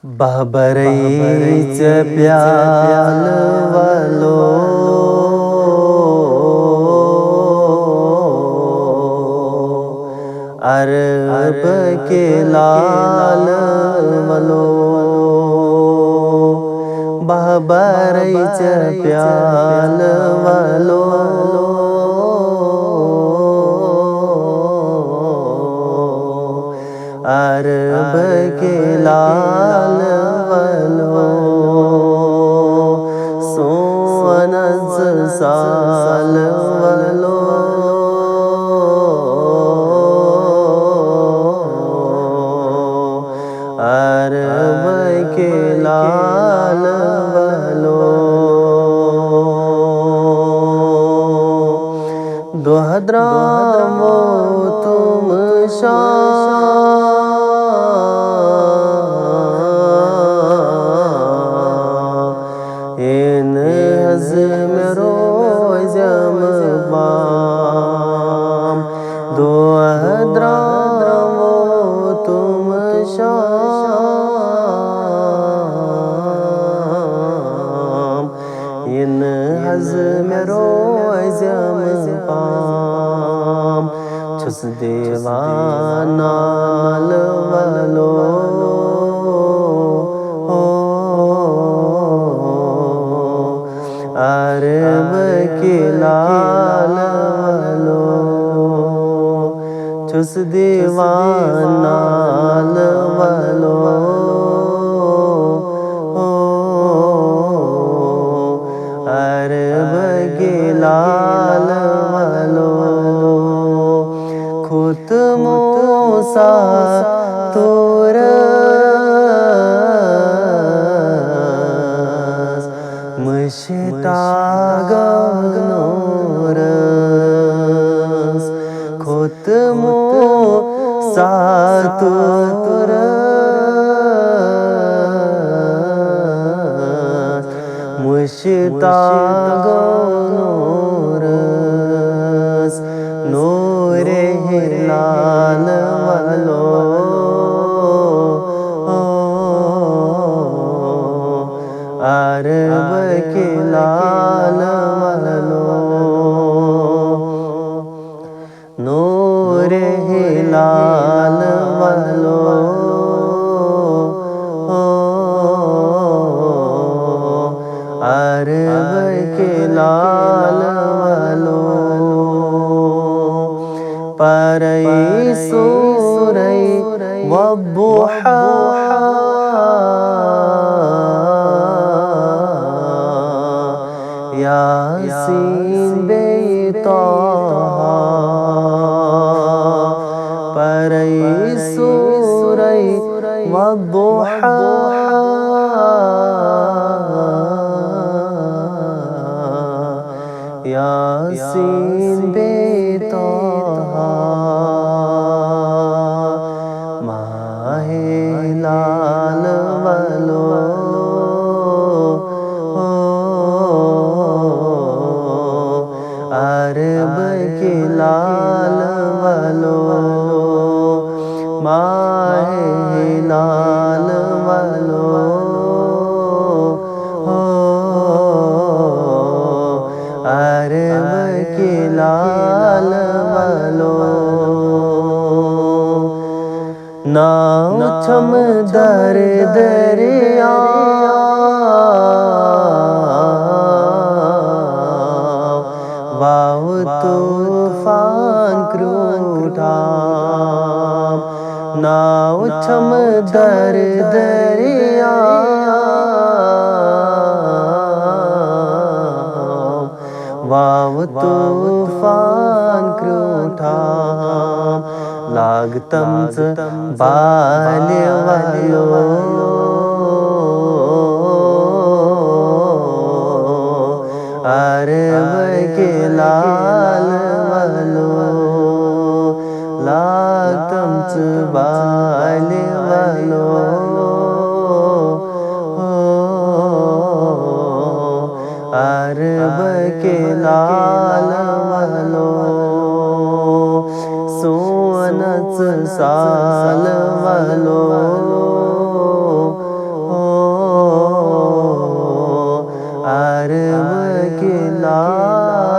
बाबरईचं प्याल वालो अरब के लाल वालो बाबरईचं प्याल वालो अरब के लाल वालो सोनज साल वालो अरब के लाल वालो दोहद्रामो तुम इन हज़म रोज़म बाम दोहद्रामो तुम शाम इन हज़म रोज़म बाम छुस देवानाल वालो अरब के लाल वालो छुस दीवानाल वालो अरब के लाल वालो खुद मूसा तोरस मुश्ताग नूरस खुद मूसा तोरस मुश्ताग नूरस नूरे हिलाल वालो अरब के लाल वालो नूरे हिलाल वालो अरब के लाल वालो परई सूरई वद्दुहा यासीन बेताहा परई सूरई वद्दुहा यासीन बेताहा माहे लाल वालो अरब के लाल वालो माहे लाल वालो अरब के लाल वालो नाव छम दर दरिया वाव तूफान क्रूठा नाव छम दर दरिया वाव तूफान क्रूठा लागतमच बाले वालो अरब के लाल वालो लागतमच बाले वालो अरब के लाल वालो सोनच साल वालो عرب کے لال